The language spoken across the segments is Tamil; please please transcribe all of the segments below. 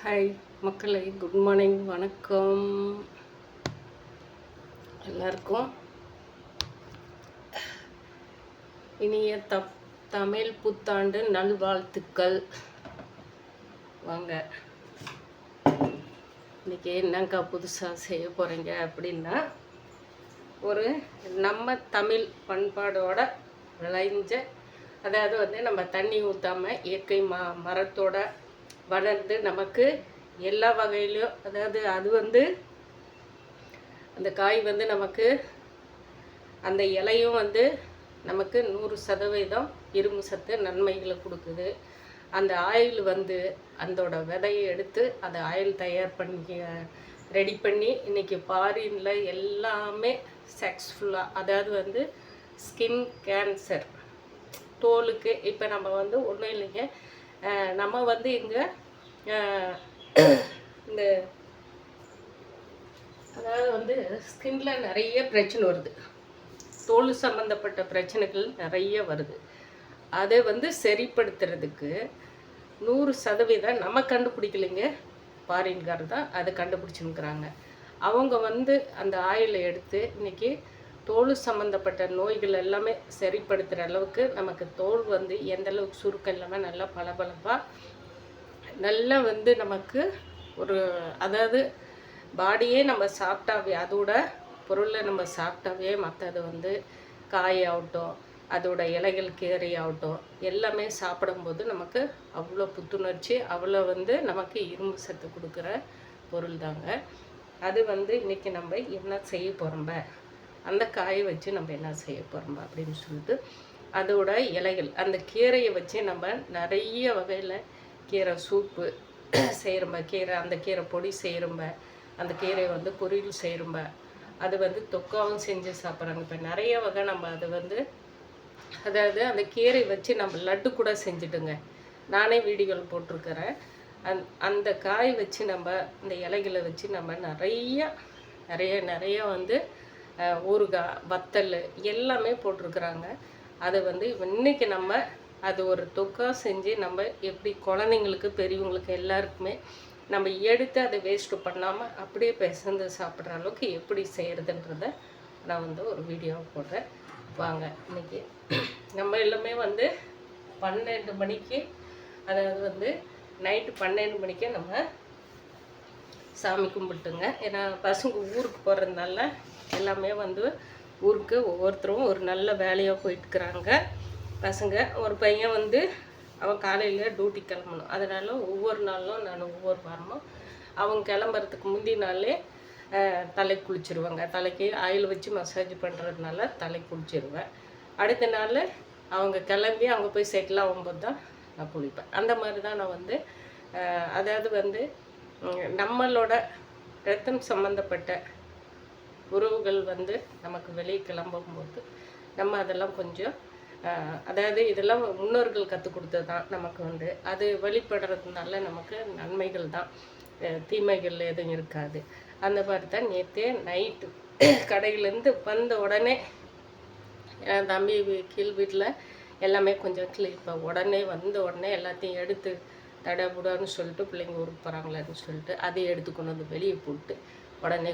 ஹாய் மக்களே, குட் மார்னிங், வணக்கம் எல்லாருக்கும். இனிய தமிழ் புத்தாண்டு நல்வாழ்த்துக்கள். வாங்க, இன்னைக்கு என்னங்கா புதுசாக செய்ய போகிறீங்க அப்படின்னா, ஒரு நம்ம தமிழ் பண்பாடோட விளைஞ்ச, அதாவது நம்ம தண்ணி ஊற்றாமல் இயற்கை மரத்தோட வளர்ந்து நமக்கு எல்லா வகையிலையும், அதாவது அது அந்த காய் நமக்கு, அந்த இலையும் நமக்கு 100% இரும்பு சத்து நன்மைகளை கொடுக்குது. அந்த ஆயில் அதோட விதையை எடுத்து அதை ஆயில் தயார் பண்ணி ரெடி பண்ணி இன்றைக்கி ஃபாரினில் எல்லாமே சக்ஸஸ்ஃபுல்லாக, அதாவது ஸ்கின் கேன்சர், தோலுக்கு. இப்போ நம்ம ஒன்றும் இல்லைங்க, நம்ம இங்கே இந்த அதாவது ஸ்கின்ல நிறைய பிரச்சனை வருது, தோல் சம்மந்தப்பட்ட பிரச்சனைகள் நிறைய வருது. அதை சரிப்படுத்துறதுக்கு 100% நம்ம கண்டுபிடிக்கலைங்க, ஃபாரின்கார் தான் அதை கண்டுபிடிச்சுன்னுக்குறாங்க. அவங்க அந்த ஆயிலை எடுத்து இன்றைக்கி தோல் சம்மந்தப்பட்ட நோய்கள் எல்லாமே சரிப்படுத்துகிற அளவுக்கு நமக்கு தோல் எந்த அளவுக்கு சுருக்கம் இல்லாமல் நல்லா பளபளப்பாக நல்லா நமக்கு ஒரு, அதாவது பாடியே நம்ம சாப்பிட்டாவே, அதோட பொருளை நம்ம சாப்பிட்டாவே மற்றது காயாகட்டும், அதோட இலைகள் கீரை ஆகட்டும், எல்லாமே சாப்பிடும்போது நமக்கு அவ்வளோ புத்துணர்ச்சி, அவ்வளோ நமக்கு இரும்பு சத்து கொடுக்குற பொருள் தாங்க. அது இன்றைக்கி நம்ம என்ன செய்ய போகிறோம்ப, அந்த காயை வச்சு நம்ம என்ன செய்ய போகிறோம்ப அப்படின்னு சொல்லிட்டு, அதோட இலைகள், அந்த கீரையை வச்சு நம்ம நிறைய வகையில் கீரை சூப்பு செய்கிறோம்ப, அந்த கீரை பொடி செய்கிறோம்ப, அந்த கீரை பொரியல் செய்கிறோம்ப, அது தொக்காவும் செஞ்சு சாப்பிட்றாங்க. இப்போ நிறைய வகை நம்ம அது அதாவது அந்த கீரை வச்சு நம்ம லட்டு கூட செஞ்சுட்டுங்க, நானே வீடியோவில் போட்டிருக்கிறேன். அந்த காய் வச்சு நம்ம இந்த இலைகளை வச்சு நம்ம நிறைய ஊறுகாய், வத்தல் எல்லாமே போட்டிருக்குறாங்க. அதை இன்றைக்கி நம்ம அது ஒரு தொக்கா செஞ்சு நம்ம எப்படி குழந்தைங்களுக்கு பெரியவங்களுக்கு எல்லாருக்குமே நம்ம எடுத்து அதை வேஸ்ட்டு பண்ணாமல் அப்படியே பிசைந்து சாப்பிட்ற அளவுக்கு எப்படி செய்கிறதுன்றத நான் ஒரு வீடியோவை போடுறேன். வாங்க, இன்றைக்கி நம்ம எல்லாமே 12 மணிக்கு, அதாவது நைட்டு 12 மணிக்கே நம்ம சாமி கும்பிட்டுங்க. ஏன்னா பசங்க ஊருக்கு போகிறதுனால எல்லாமே ஊருக்கு ஒவ்வொருத்தரும் ஒரு நல்ல வேலையாக போயிட்டுருக்குறாங்க. பசங்க, ஒரு பையன் அவன் காலையில் டியூட்டி கிளம்பணும். அதனால் ஒவ்வொரு நாளும் நான் ஒவ்வொரு வாரமும் அவங்க கிளம்புறதுக்கு முந்தி நாளே தலை குளிச்சிருவாங்க. தலைக்கு ஆயில் வச்சு மசாஜ் பண்ணுறதுனால தலை குளிச்சிருவேன். அடுத்த நாள் அவங்க கிளம்பி அவங்க போய் செட்டில் ஆகும்போது தான் நான் குளிப்பேன். அந்த மாதிரி தான் நான் அதாவது நம்மளோட ரத்தம் சம்மந்தப்பட்ட உறவுகள் நமக்கு வெளியே கிளம்பும்போது நம்ம அதெல்லாம் கொஞ்சம், அதாவது இதெல்லாம் முன்னோர்கள் கற்றுக் கொடுத்தது தான் நமக்கு அது வெளிப்படுறதுனால நமக்கு நன்மைகள் தான், தீமைகள் எதுவும் இருக்காது. அந்த மாதிரி தான் நேற்றே நைட்டு கடையிலேருந்து வந்த உடனே என் தம்பி கீழ் வீட்டில் எல்லாமே கொஞ்சம் இப்போ உடனே வந்த உடனே எல்லாத்தையும் எடுத்து தடபுடான்னு சொல்லிட்டு பிள்ளைங்க ஊருக்கு போகிறாங்களான்னு சொல்லிட்டு அதை எடுத்து கொண்டு வெளியே போட்டு உடனே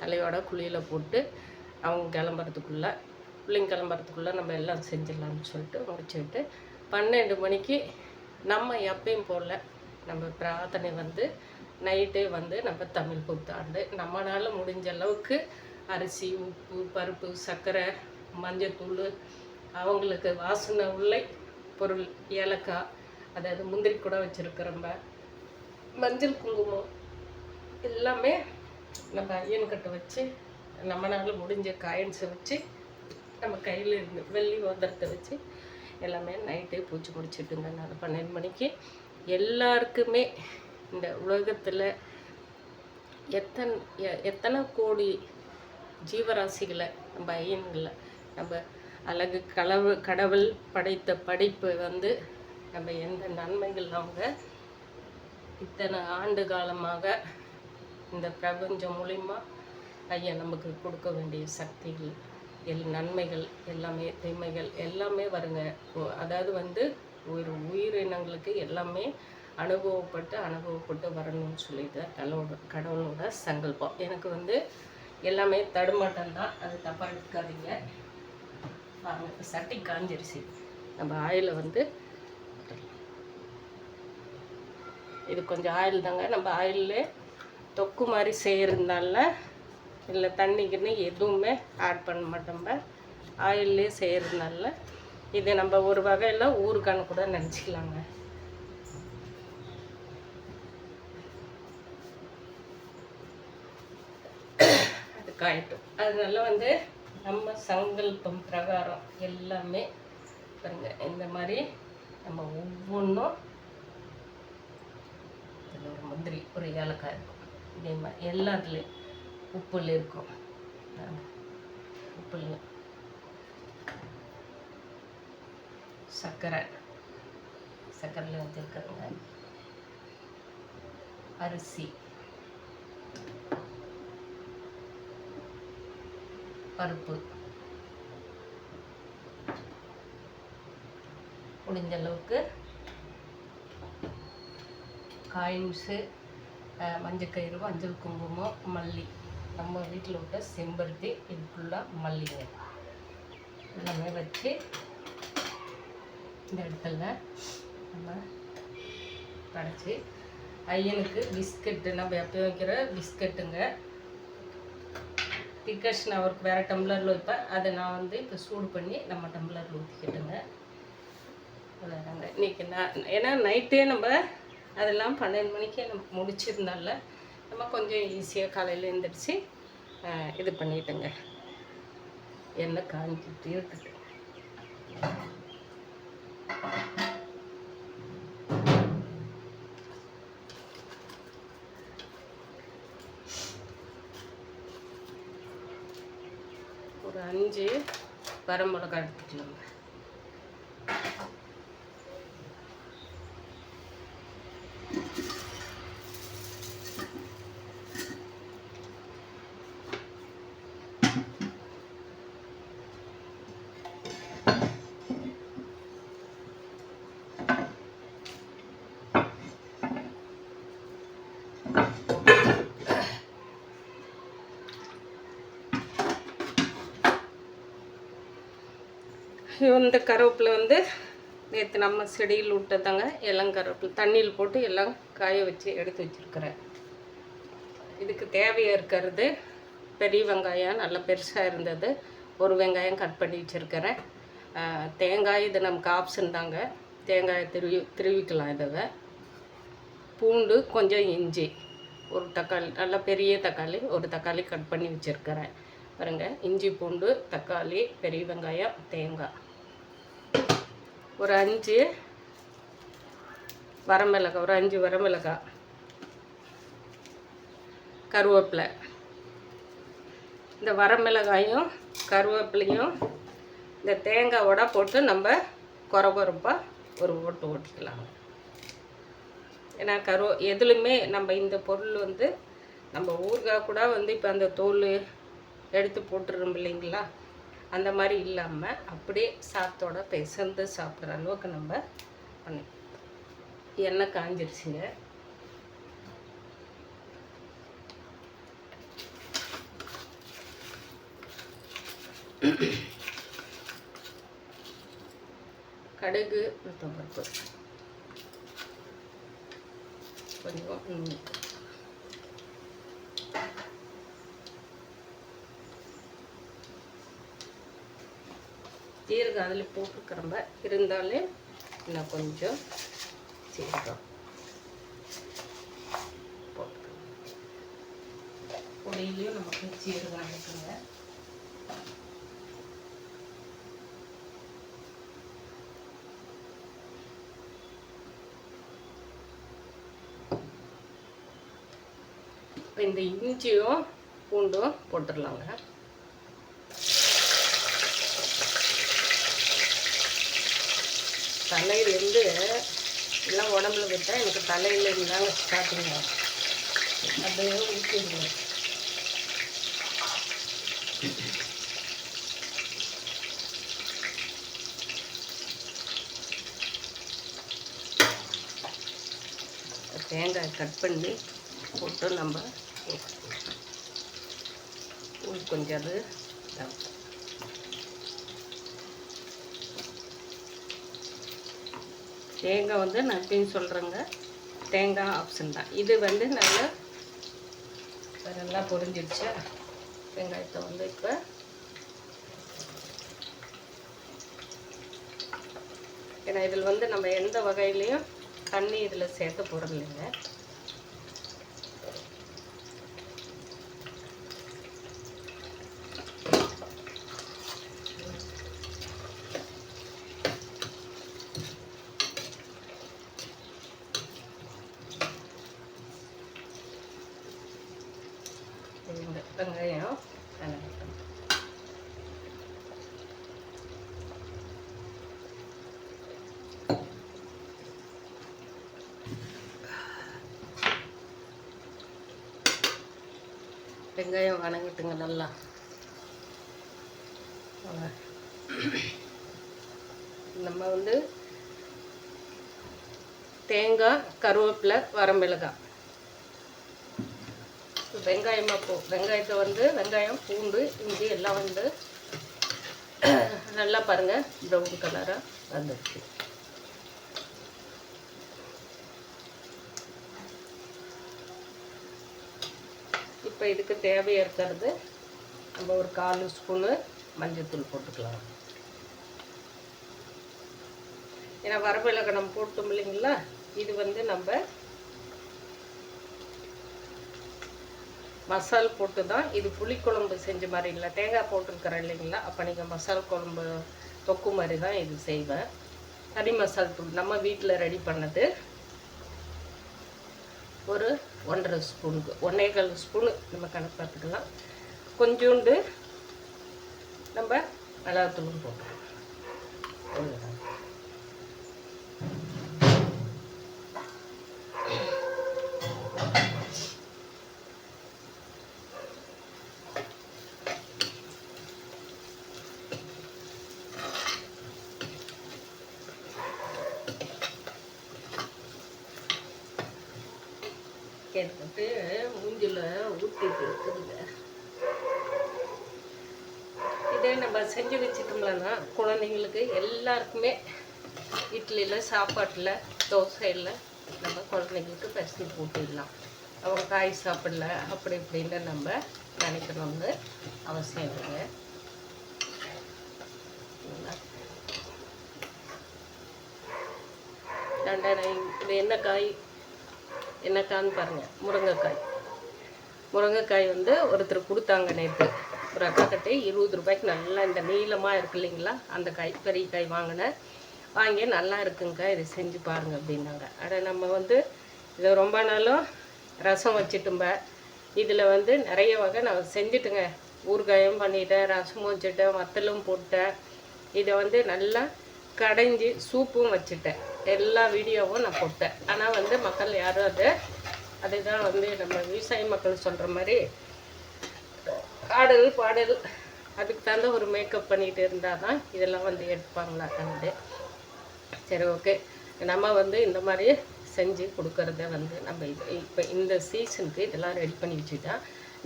தலையோட குழியில் போட்டு அவங்க கிளம்புறதுக்குள்ளே, பிள்ளைங்க கிளம்புறதுக்குள்ளே நம்ம எல்லாம் செஞ்சிடலாம்னு சொல்லிட்டு முடிச்சுட்டு 12 மணிக்கு நம்ம எப்பயும் போல் நம்ம பிரார்த்தனை நைட்டே நம்ம தமிழ் புத்தாண்டு நம்மளால் முடிஞ்ச அளவுக்கு அரிசி, உப்பு, பருப்பு, சர்க்கரை, மஞ்சத்தூள், அவங்களுக்கு வாசனை உள்ள பொருள், ஏலக்காய், அதாவது முந்திரி கூட வச்சுருக்கிறோம்ப, மஞ்சள், குங்குமம் எல்லாமே நம்ம ஐயன்கிட்ட வச்சு நம்மளால் முடிஞ்ச காயின்ஸை வச்சு நம்ம கையில் இருந்து வெள்ளி மோதிரத்தை வச்சு எல்லாமே நைட்டே பூச்சி முடிச்சுட்டுங்க. நான் 12 மணிக்கு எல்லாருக்குமே இந்த உலகத்தில் எத்தனை கோடி ஜீவராசிகளை நம்ம ஐயன்களை நம்ம அழகு கடவுள் படைத்த படைப்பு நம்ம எந்த நன்மைகள் அவங்க இத்தனை ஆண்டு காலமாக இந்த பிரபஞ்சம் மூலிமா ஐயன் நமக்கு கொடுக்க வேண்டிய சக்திகள், நன்மைகள் எல்லாமே, தீமைகள் எல்லாமே வருங்க. அதாவது உயிரினங்களுக்கு எல்லாமே அனுபவப்பட்டு வரணும்னு சொல்லிட்டு கடவுளோட சங்கல்பம். எனக்கு வந்து எல்லாமே தடுமாட்டம் தான், அது தப்பாக எடுக்காதீங்க. பாருங்க, சட்டி காஞ்சிருச்சு. நம்ம ஆயிலை வந்து இது கொஞ்சம் ஆயில் தாங்க. நம்ம ஆயிலே தொக்கு மாதிரி செய்கிறதுனால இல்லை தண்ணிக்குன்னு எதுவுமே ஆட் பண்ண மாட்டோம். ஆயிலே செய்கிறதுனால இது நம்ம ஒரு வகையில் ஊறுகான்னு கூட நினச்சிக்கலாங்க. அது காயட்டும். அதனால வந்து நம்ம சங்கல்பம் பிரகாரம் எல்லாமே பாருங்க, இந்த மாதிரி நம்ம ஒவ்வொன்றும் இதில் ஒரு முந்திரி, ஒரு ஏலக்காய் இருக்கும். இதே மாதிரி எல்லாத்துலேயும் உப்புல இருக்கும். உப்புலையும் சர்க்கரையில் வச்சுருக்கிறதுங்க. அரிசி, பருப்பு, முடிஞ்ச அளவுக்கு காயின்ஸு, மஞ்சக்கயிறு, மஞ்சள் குங்குமம், மல்லி, நம்ம வீட்டில் விட்ட செம்பருத்தி, இது ஃபுல்லாக மல்லிங்க எல்லாமே வச்சு இந்த இடத்துல நம்ம படைச்சி ஐயனுக்கு பிஸ்கட்டு, நம்ம எப்போ வைக்கிற பிஸ்கட்டுங்க. டிக்கஷன் அவருக்கு வேறு டம்ளரில் வைப்பேன், அதை நான் வந்து இப்போ சூடு பண்ணி நம்ம டம்ளரில் ஊற்றிக்கிட்டுங்க. அவ்வளோதாங்க இன்றைக்கி. ஏன்னா நைட்டே நம்ம அதெல்லாம் 12 மணிக்கே நமக்கு முடிச்சிருந்தால நம்ம கொஞ்சம் ஈஸியாக காலையில் எழுந்திரிச்சு இது பண்ணிட்டோங்க. எண்ணெய் காஞ்சிட்டு இருக்குது. ஒரு 5 வரமிளகாய் எடுத்துக்கலாங்க. இந்த கருவேப்பிலை வந்து நேற்று நம்ம செடியில் விட்டதாங்க. இளங்கருவேப்பிலை தண்ணியில் போட்டு எல்லாம் காய வச்சு எடுத்து வச்சுருக்கிறேன். இதுக்கு தேவையாக இருக்கிறது பெரிய வெங்காயம் நல்லா பெருசாக இருந்தது, ஒரு வெங்காயம் கட் பண்ணி வச்சுருக்கிறேன். தேங்காய் இது நமக்கு ஆப்ஷன் தாங்க, தேங்காயை திருவிக்கலாம். இதை பூண்டு, கொஞ்சம் இஞ்சி, ஒரு தக்காளி, நல்லா பெரிய தக்காளி, ஒரு தக்காளி கட் பண்ணி வச்சுருக்கிறேன். பாருங்க, இஞ்சி, பூண்டு, தக்காளி, பெரிய வெங்காயம், தேங்காய், ஒரு 5 வரமிளகாய், ஒரு 5 வரமிளகாய், கருவேப்பிலை. இந்த வரமிளகாயும் கருவேப்பிலையும் இந்த தேங்காயோட போட்டு நம்ம கொரப்பாக ஒரு ஓட்டிக்கலாம். ஏன்னா எதுலையுமே நம்ம இந்த பொருள் வந்து நம்ம ஊறுகாய் கூட வந்து இப்போ அந்த தோல் எடுத்து போட்டுறோம் இல்லைங்களா, அந்த மாதிரி இல்லாமல் அப்படியே சாத்தோட பிசைந்து சாப்பிட்ற அளவுக்கு நம்ம பண்ணி. எண்ணெய் காஞ்சிருச்சுங்க. கடுகு, உளுத்தம்பருப்பு கொஞ்சம் சீரகம் அதில் போட்டுக்கிறம்ப இருந்தாலே இன்னும் கொஞ்சம் சீரகம் போட்டுக்கலாம். பொடியிலையும் நமக்கு சீரகம் இருக்குங்க. இப்போ இந்த இஞ்சியும் பூண்டும் போட்டுடலாங்க. தலையிலேருந்து எல்லாம் உடம்புல விட்டால் எனக்கு தலையில் இருந்தாங்க ஸ்டார்டிங்க, அப்படியே ஊற்றிடுங்க. தேங்காய் கட் பண்ணி போட்டு நம்ம கொஞ்சம் அது தேங்காய் வந்து நான் எப்பயும் சொல்கிறேங்க, தேங்காய் ஆப்ஷன் தான். இது வந்து நல்லா பொரிஞ்சிடுச்சு. வெங்காயத்தை வந்து இப்போ ஏன்னா இதில் வந்து நம்ம எந்த வகையிலையும் தண்ணி இதில் சேர்க்க போகிறது இல்லைங்க. வெங்காயம் வெங்காயம் வணங்கிட்டுங்க நல்லா. நம்ம வந்து தேங்காய், கருவேப்பிலை, வரமிளகாய், வெங்காயத்தை வந்து வெங்காயம், பூண்டு, இஞ்சி எல்லாம் வந்து நல்லா பாருங்கள் ப்ரௌன் கலராக வந்துடுச்சு. இப்போ இதுக்கு தேவையாக இருக்கிறது நம்ம ஒரு 1/4 ஸ்பூனு மஞ்சள்தூள் போட்டுக்கலாம். ஏன்னா வரமிளகாய் நம்ம போட்டோம் இல்லைங்களா, இது வந்து நம்ம மசால் போட்டு தான். இது புளிக்குழம்பு செஞ்ச மாதிரி இல்லை, தேங்காய் போட்டிருக்கிறேன் இல்லைங்களா, அப்போ நீங்கள் மசால் குழம்பு தொக்கு மாதிரி தான் இது செய்வேன். தனி மசால் தூள் நம்ம வீட்டில் ரெடி பண்ணது. ஒரு 1.5 ஸ்பூனுக்கு 1.25 ஸ்பூனு நம்ம கணக்கு பார்த்துக்கலாம். கொஞ்சோண்டு நம்ம மிளகாத்தூளும் போட்டுக்கலாம். போட்டு மூஞ்சில் ஊற்றிட்டு இருக்குதுங்க. இதே நம்ம செஞ்சு வச்சுட்டோம்லன்னா குழந்தைங்களுக்கு எல்லாருக்குமே இட்லியில், சாப்பாட்டில், தோசையில் நம்ம குழந்தைங்களுக்கு பெசஞ்சு போட்டுடலாம். அவங்க காய் சாப்பிடல அப்படி இப்படின்னு நம்ம நினைக்கணும்னு அவசியம் இல்லைங்க. இது என்ன காய்ன்னு பாருங்கள், முருங்கைக்காய் வந்து ஒருத்தர் கொடுத்தாங்க நேற்று. ஒரு அக்கா கட்டி 20 ரூபாய்க்கு நல்லா இந்த நீளமாக இருக்கு இல்லைங்களா, அந்த காய் பெரிய காய் வாங்கி நல்லா இருக்குங்க, இதை செஞ்சு பாருங்கள் அப்படின்னாங்க. நம்ம வந்து இதை ரொம்ப நாளும் ரசம் வச்சுட்டும்ப. இதில் வந்து நிறைய வகை நான் செஞ்சுட்டுங்க. ஊறுகாயும் பண்ணிட்டேன், ரசமும் வச்சுட்டேன், வத்தலும் போட்டேன். இதை வந்து நல்லா கடைஞ்சி சூப்பும் வச்சுட்டேன். எல்லா வீடியோவும் நான் போட்டேன். ஆனால் வந்து மக்கள் யாரும் அதுதான் வந்து நம்ம விவசாய மக்கள் சொல்கிற மாதிரி ஆடல் பாடல் அதுக்கு தகுந்த ஒரு மேக்கப் பண்ணிகிட்டு இருந்தால் தான் இதெல்லாம் வந்து எடுப்பாங்களா கண்டு. சரி, ஓகே. நம்ம வந்து இந்த மாதிரி செஞ்சு கொடுக்கறத வந்து நம்ம இப்போ இந்த சீசனுக்கு இதெல்லாம் ரெடி பண்ணி வச்சுக்கிட்டா,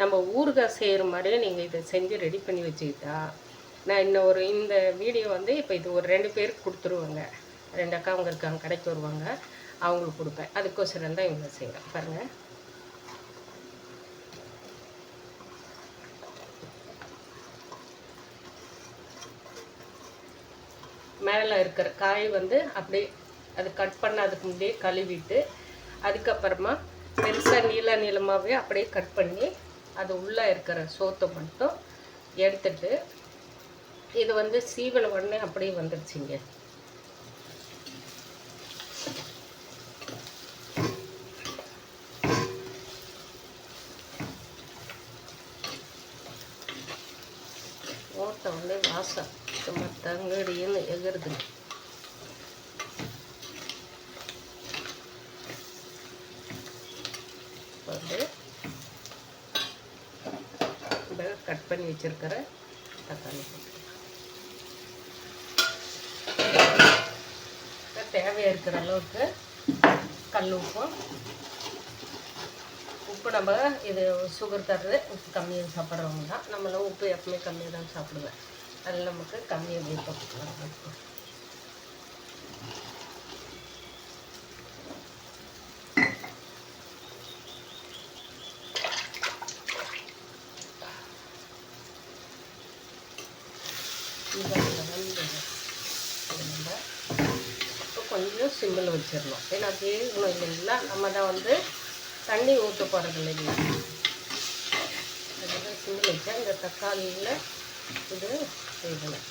நம்ம ஊறுகாய் செய்கிற மாதிரியே நீங்கள் இதை செஞ்சு ரெடி பண்ணி வச்சுக்கிட்டா, நான் இந்த வீடியோ வந்து இப்போ இது ஒரு 2 பேருக்கு கொடுத்துருவாங்க. 2 அக்கா அவங்க இருக்காங்க, கடைக்கு வருவாங்க, அவங்களுக்கு கொடுப்பேன். அதுக்கோசரம் தான் இவங்க செய்கிறேன். பாருங்கள், மேலே இருக்கிற காய் வந்து அப்படியே அது கட் பண்ணதுக்கு முன்னாடியே கழுவிட்டு, அதுக்கப்புறமா பெருசாக நீளமாகவே அப்படியே கட் பண்ணி அது உள்ளே இருக்கிற சோத்தை மட்டும் எடுத்துட்டு, இது வந்து சீவன உடனே அப்படியே வந்துடுச்சிங்க. ஓட்டை வந்து வாசம் சும்மா தங்கடின்னு எகிறதுங்க. வந்து கட் பண்ணி வச்சிருக்கிற தக்காளி தேவையாக இருக்கிற அளவுக்கு கல் உப்பும். உப்பு நம்ம இது சுகர் தர்றது உப்பு கம்மியாக சாப்பிட்றவங்க தான். நம்மளும் உப்பு எப்பவுமே கம்மியாக தான் சாப்பிடுவேன். அதில் நமக்கு கம்மியாக விருப்பம். நம்ம இப்போ கொஞ்சம் சிம்மில் வச்சிடணும். ஏன்னா வேகணும் இல்லைங்களா, நம்ம தான் வந்து தண்ணி ஊற்ற போகிறது இல்லைங்களா. அதனால் சிம்மில் வச்சா இந்த தக்காளியில் இது வேகணும்.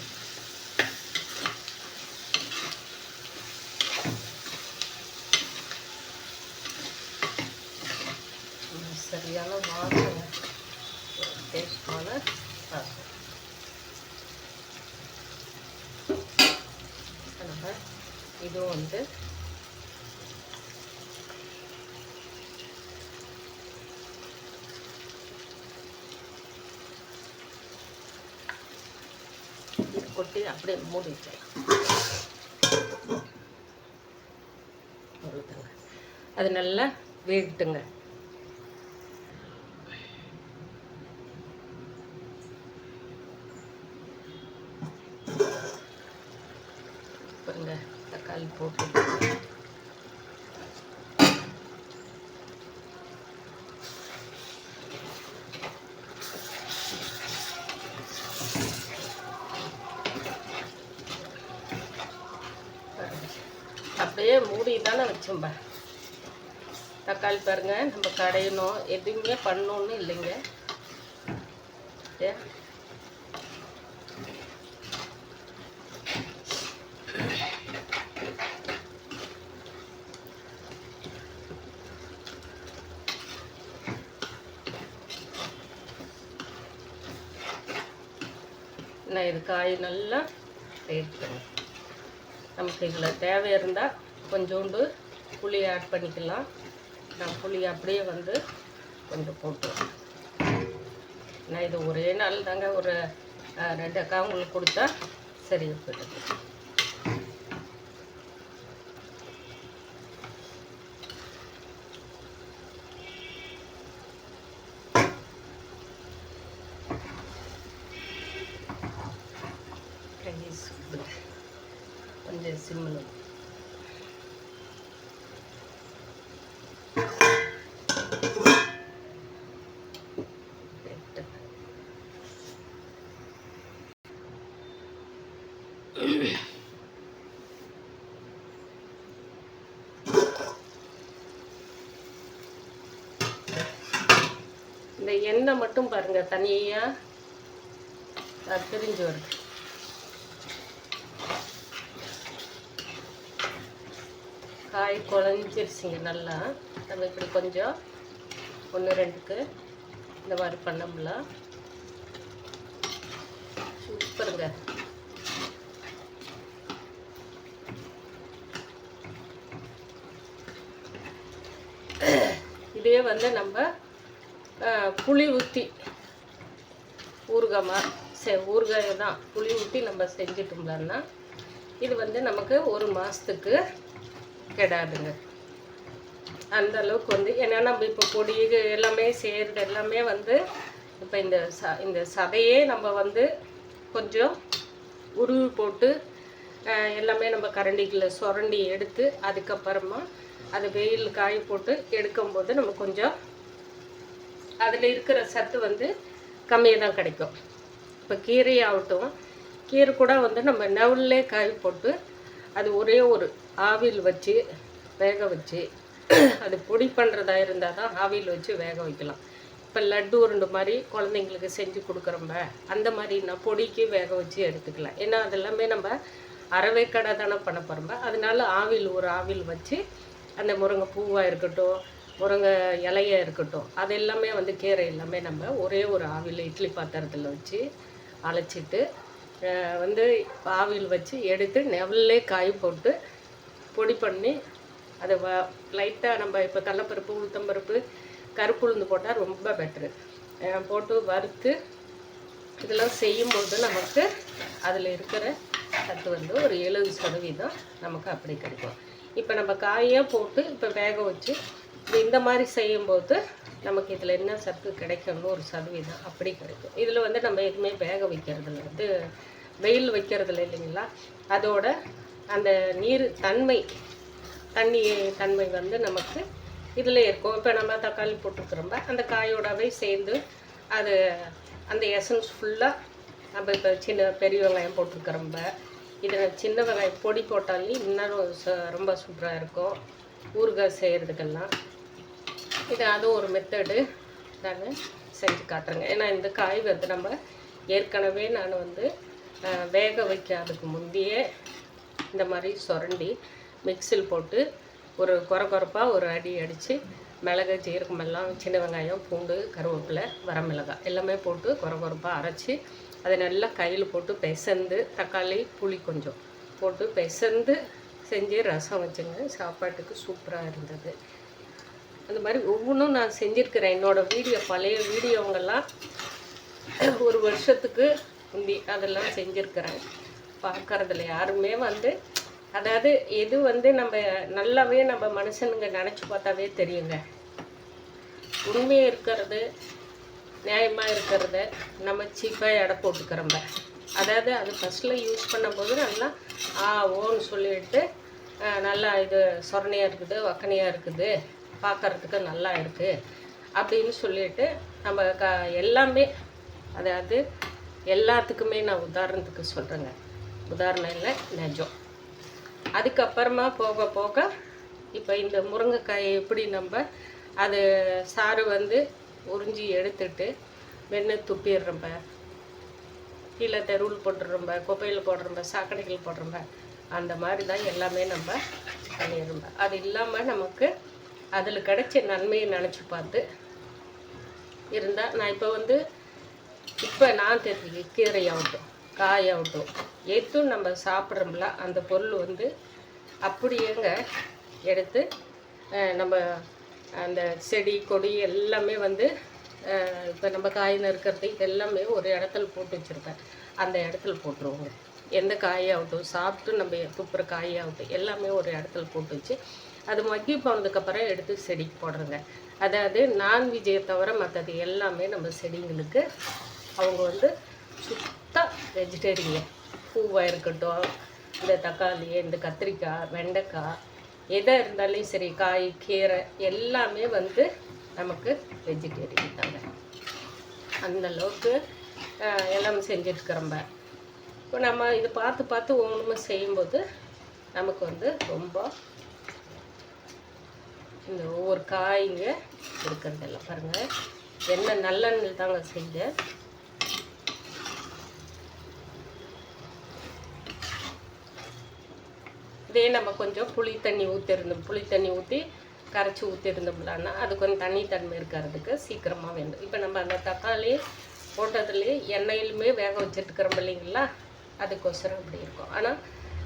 சரியான வாசனை, டேஸ்டான வாசனை. இதுவும் வந்து இது கொட்டி அப்படியே மூடி வச்சிடலாம். அது நல்லா வேகட்டுங்க. பாருங்க தக்காளி போட்டு அப்படியே மூடி தானே வச்சோம்பா. தக்காளி பாருங்க, நம்ம கடையணும் எதுவுமே பண்ணணும்னு இல்லைங்க. நான் இது காய் நல்லா சேர்த்துக்கணும். நமக்கு இதில் தேவை இருந்தால் கொஞ்சோண்டு புளி ஆட் பண்ணிக்கலாம். நான் புளி அப்படியே வந்து கொஞ்சம் போட்டுருவேன். நான் இது ஒரே நாள் தாங்க ஒரு 2 அக்கா உங்களுக்கு கொடுத்தா சரியாக போயிடுது. கொஞ்சம் சிம்மில் இந்த எண்ணெய் மட்டும் பாருங்க தனியாக பிரிஞ்சு வருது. காய் குழஞ்சிருச்சிங்க நல்லா. நம்ம இப்படி கொஞ்சம் 1-2க்கு இந்த மாதிரி பண்ணோம்ல சூப்பருங்க. இதே வந்து நம்ம புளி ஊற்றி ஊறுகாய் தான் புளி ஊற்றி நம்ம செஞ்சிட்டோம்னா இது வந்து நமக்கு 1 மாதத்துக்கு கெடாதுங்க. அந்த அளவுக்கு வந்து ஏன்னா நம்ம இப்போ பொடி எல்லாமே செய்கிறது எல்லாமே வந்து இப்போ இந்த சதையே நம்ம வந்து கொஞ்சம் உருவி போட்டு எல்லாமே நம்ம கரண்டிகளில் சுரண்டி எடுத்து அதுக்கப்புறமா அது வெயில் காய போட்டு எடுக்கும்போது நம்ம கொஞ்சம் அதில் இருக்கிற சத்து வந்து கம்மியாக தான் கிடைக்கும். இப்போ கீரையாகட்டும், கீரை கூட வந்து நம்ம நெவுல்லே காய போட்டு அது ஒரே ஒரு ஆவியில் வச்சு வேக வச்சு அது பொடி பண்ணுறதா இருந்தால் தான் ஆவியில் வச்சு வேக வைக்கலாம். இப்போ லட்டு உருண்டை மாதிரி குழந்தைங்களுக்கு செஞ்சு கொடுக்குறோம்ப அந்த மாதிரி நான் பொடிக்கு வேக வச்சு எடுத்துக்கலாம். ஏன்னா அதெல்லாமே நம்ம அரைவேக்கடை தானே பண்ண போகிறோம்ப. அதனால ஒரு ஆவியில் வச்சு அந்த முருங்கை பூவாக இருக்கட்டும், முருங்கை இலையாக இருக்கட்டும், அது எல்லாமே வந்து கீரை எல்லாமே நம்ம ஒரே ஒரு ஆவியில் இட்லி பாத்திரத்தில் வச்சு அழைச்சிட்டு வந்து ஆவியில் வச்சு எடுத்து நெவல்லே காய் போட்டு பொடி பண்ணி அதை லைட்டாக நம்ம இப்போ கடலைப்பருப்பு, உளுத்தம்பருப்பு, கருப்பு உளுந்து போட்டால் ரொம்ப பெட்ரு. போட்டு வறுத்து இதெல்லாம் செய்யும்போது நமக்கு அதில் இருக்கிற சத்து வந்து ஒரு 70% நமக்கு அப்படி கிடைக்கும். இப்போ நம்ம காயாக போட்டு இப்போ வேக வச்சு இந்த மாதிரி செய்யும்போது நமக்கு இதில் என்ன சத்து கிடைக்கணும் 1% அப்படி கிடைக்கும். இதில் வந்து நம்ம எதுவுமே வேக வைக்கிறதில்ல, இது வெயில் வைக்கிறதில்ல இல்லைங்களா. அதோட அந்த நீர் தன்மை தன்மை வந்து நமக்கு இதில் இருக்கும். இப்போ நம்ம தக்காளி போட்டுருக்குறோம்ப அந்த காயோடவே சேர்ந்து அது அந்த எசன்ஸ் ஃபுல்லாக நம்ம இப்போ பெரிய வெங்காயம் போட்டிருக்கிறோம்ப இதில் சின்ன வெங்காயம் பொடி போட்டாலே இன்னும் ரொம்ப சூப்பராக இருக்கும் ஊறுகாய் செய்கிறதுக்கெல்லாம். இது அதுவும் ஒரு மெத்தடு நான் செஞ்சு காட்டுறேங்க. ஏன்னா இந்த காய் வந்து நம்ம ஏற்கனவே நான் வந்து வேக வைக்காததுக்கு முந்தையே இந்த மாதிரி சுரண்டி மிக்சியில் போட்டு ஒரு கொரப்பாக ஒரு அடி அடித்து மிளகு ஜீரகம் எல்லாம் சின்ன வெங்காயம் பூண்டு கருவேப்பிலை வரமிளகாய் எல்லாமே போட்டு கொரப்பாக அரைச்சி அதை நல்லா கையில் போட்டு பிசைந்து தக்காளி புளி கொஞ்சம் போட்டு பிசைந்து செஞ்சு ரசம் வச்சுங்க. சாப்பாட்டுக்கு சூப்பராக இருந்தது. அந்த மாதிரி ஒவ்வொன்றும் நான் செஞ்சுருக்கிறேன். என்னோடய பழைய வீடியோங்கெல்லாம் 1 வருஷத்துக்கு முந்தி அதெல்லாம் செஞ்சுருக்கிறேன். பார்க்குறதுல யாருமே வந்து அதாவது எது வந்து நம்ம நல்லாவே நம்ம மனுஷனுங்க நினச்சி பார்த்தாவே தெரியுங்க. உண்மையாக இருக்கிறது நியாயமாக இருக்கிறத நம்ம சீப்பாக எடை போட்டுக்கிறோம்ப. அதாவது அது ஃபஸ்ட்டில் யூஸ் பண்ணும்போது நல்லா ஓன்னு சொல்லிட்டு நல்லா இது சொரணையாக இருக்குது வக்கனையாக இருக்குது பார்க்குறதுக்கு நல்லா இருக்குது அப்படின்னு சொல்லிட்டு நம்ம எல்லாமே அதாவது எல்லாத்துக்குமே நான் உதாரணத்துக்கு சொல்கிறேங்க. உதாரணம் இல்லை நிஜம். அதுக்கப்புறமா போக போக இப்போ இந்த முருங்கைக்காயை எப்படி நம்ம அது சாறு வந்து உறிஞ்சி எடுத்துட்டு வெண்ணெய் துப்பிடுறோம்ப, கீழே தெருவில் போட்டுடுறோம்ப, குப்பையில் போடுறோம்ப, சாக்கடைகள் போடுறோம்ப, அந்த மாதிரி தான் எல்லாமே நம்ம பண்ணிடுறோம்ப. அது இல்லாமல் நமக்கு அதில் கிடைச்ச நன்மையை நினச்சி பார்த்து இருந்தால் நான் இப்போ நான் தெரிஞ்சு கீரையாகட்டும் காயாகட்டும் எதுவும் நம்ம சாப்பிட்றோம்ல அந்த பொருள் வந்து அப்படியேங்க எடுத்து நம்ம அந்த செடி கொடி எல்லாமே வந்து இப்போ நம்ம காய் நறுக்கிறது எல்லாமே ஒரு இடத்துல போட்டு வச்சுருப்பேன். அந்த இடத்துல போட்டுருவோங்க. எந்த காயாகட்டும் சாப்பிட்டு நம்ம துப்புற காயாகட்டும் எல்லாமே ஒரு இடத்துல போட்டு வச்சு அது மக்கி போனதுக்கப்புறம் எடுத்து செடிக்கு போடுறோங்க. அதாவது நான்வெஜ்ஜை தவிர மற்றது எல்லாமே நம்ம செடிங்களுக்கு அவங்க வந்து சுத்தம் வெஜிடேரியன். பூவாக இருக்கட்டும், இந்த தக்காளி, இந்த கத்திரிக்காய், வெண்டைக்காய் எதாக இருந்தாலும் சரி, காய் கீரை எல்லாமே வந்து நமக்கு வெஜிடேரியன் தாங்க. அந்தளவுக்கு எல்லாம் செஞ்சுட்டுக்கிறோம்ப. இப்போ நம்ம இதை பார்த்து ஒவ்வொன்றுமே செய்யும்போது நமக்கு வந்து ரொம்ப இந்த ஒவ்வொரு காய்ங்க இருக்கிறதெல்லாம் பாருங்கள். என்ன நல்லெண்ணெய் தாங்க செஞ்சேன். இதே நம்ம கொஞ்சம் புளி தண்ணி ஊற்றி கரைச்சி ஊற்றிருந்தோம்லான்னா அது கொஞ்சம் தண்ணி இருக்கிறதுக்கு சீக்கிரமாக வேண்டும். இப்போ நம்ம அந்த தக்காளி போட்டதுலேயே எண்ணெயிலுமே வேக வச்சுட்டுக்கிறோம் இல்லைங்களா, அதுக்கோசரம் அப்படி இருக்கும். ஆனால்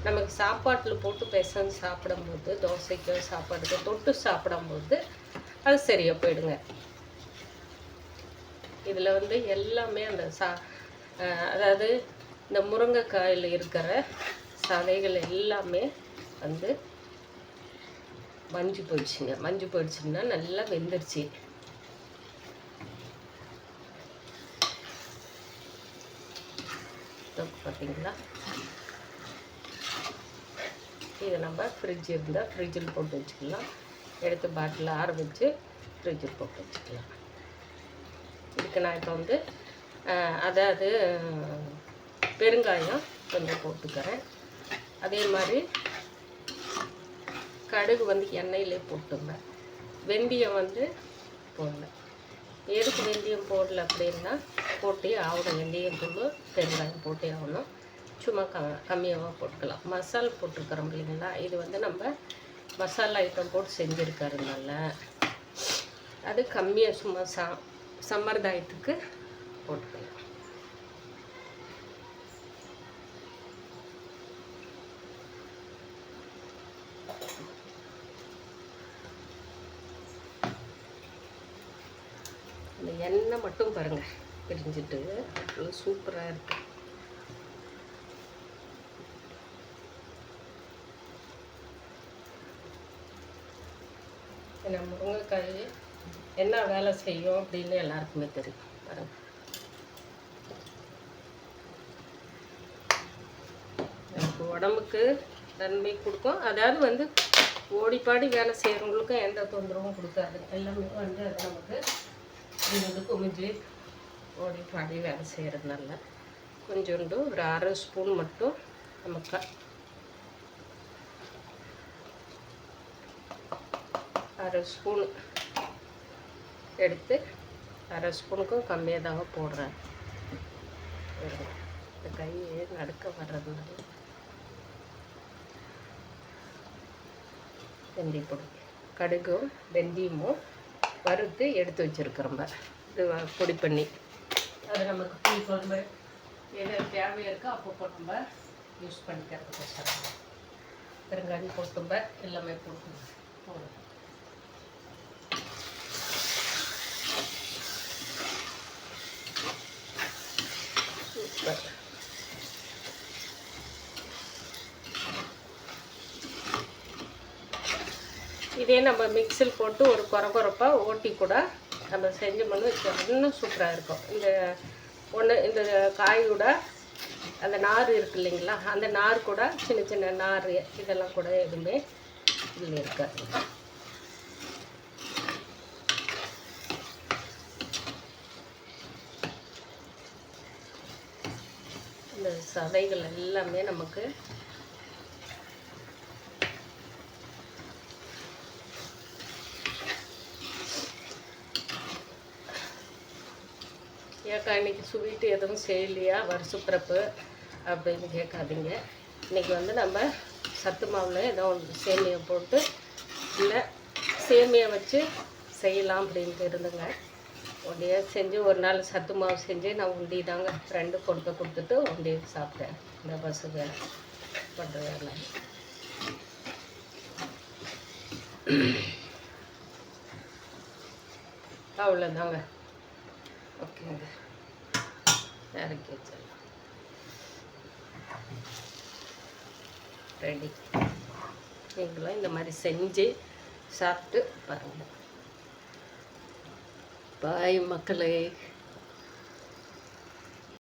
நமக்கு சாப்பாட்டில் போட்டு பிசைஞ்சு சாப்பிடும்போது தோசைக்கோ சாப்பாடுக்கோ தொட்டு சாப்பிடும்போது அது சரியாக போயிடுங்க. இதில் வந்து எல்லாமே அந்த அதாவது இந்த முருங்கைக்காயில் இருக்கிற சதைகள் எல்லாமே வந்து மஞ்சு போயிடுச்சுன்னா நல்லா வெந்துருச்சு. பார்த்தீங்களா, இதை நம்ம ஃப்ரிட்ஜ் இருந்தால் ஃப்ரிட்ஜில் போட்டு வச்சுக்கலாம். எடுத்து பாட்டில் ஆற வச்சு ஃப்ரிட்ஜில் போட்டு வச்சுக்கலாம். இதுக்கு நான் இப்போ வந்து அதாவது பெருங்காயம் கொஞ்சம் போட்டுக்கிறேன். அதே மாதிரி கடுகு வந்து எண்ணெயிலே போட்டுங்க. வெந்தயம் வந்து போடல. எதுக்கு வெந்தயம் போடல அப்படின்னா போட்டே ஆகணும். வெந்தயம் தூள் பெருங்காயம் போட்டே ஆகணும். சும்மா கம்மியாக போட்டுக்கலாம். மசால் போட்டிருக்கிறோம் இல்லைங்களா, இது வந்து நம்ம மசாலா ஐட்டம் போட்டு செஞ்சுருக்கறதுனால அது கம்மியாக சும்மா சம்பிரதாயத்துக்கு போட்டுக்கலாம். இந்த எண்ணெய் மட்டும் பாருங்கள் பிரிஞ்சுட்டு அவ்வளோ சூப்பராக இருக்குது. ஏன்னா முருங்கைக்காய் என்ன வேலை செய்யும் அப்படின்னு எல்லாருக்குமே தெரியும் பாருங்க. எனக்கு உடம்புக்கு நன்மை கொடுக்கும். அதாவது வந்து ஓடிப்பாடி வேலை செய்கிறவங்களுக்கும் எந்த தொந்தரவும் கொடுக்காது. எல்லாமே வந்து அது நமக்கு இது குமிஞ்சு ஓடிப்பாடி வேலை செய்கிறதுனால கொஞ்சோண்டு ஒரு அரை ஸ்பூன் மட்டும் நமக்கு அரை ஸ்பூன் எடுத்து அரை ஸ்பூனுக்கும் கம்மியாக தாங்க போடுறேன். இந்த கை நடுக்க வர்றதுனால வெந்தய பொடி, கடுகும் வெந்தயமும் வறுத்து எடுத்து வச்சுருக்கிறோம்ப இது பொடி பண்ணி அது நமக்கு புளி குழம்பு எது தேவையாக இருக்கோ அப்போ நம்ம யூஸ் பண்ணிக்கிறதுக்கு பெருங்காயம் போட்டும்ப எல்லாமே போட்டுங்க போடும். சூப்பர். இதே நம்ம மிக்சியில் போட்டு ஒரு குறப்பாக ஓட்டி கூட நம்ம செஞ்சோம்னு வச்சோம் இன்னும் சூப்பராக இருக்கும். இந்த காயோட அந்த நார் இருக்கு இல்லைங்களா, அந்த நார் கூட சின்ன சின்ன நார் இதெல்லாம் கூட எதுவுமே இதில் இருக்காது. இந்த சதைகள் எல்லாமே நமக்கு ஏக்கா இன்றைக்கி ஸ்வீட்டு எதுவும் செய்யலையா வருஷப்பிறப்பு அப்படின்னு கேட்காதீங்க. இன்றைக்கி வந்து நம்ம சத்து மாவில் ஏதோ ஒன்று சேமியை போட்டு இல்லை சேமியை வச்சு செய்யலாம் அப்படின்ட்டு இருந்துங்க. உண்டியை செஞ்சு ஒரு நாள் சத்து மாவு செஞ்சு நான் உண்டி தாங்க ஃப்ரெண்டு கொண்டு கொடுத்துட்டு உண்டியை சாப்பிட்டேன். இந்த பஸ்ஸுக்கு பண்ணுற வேலை அவ்வளோதாங்க. ஓகேங்க, இறக்கி வச்சிடலாம். ரெடி. நீங்களும் இந்த மாதிரி செஞ்சு சாப்பிட்டு பாருங்கள். பாய் மக்களே.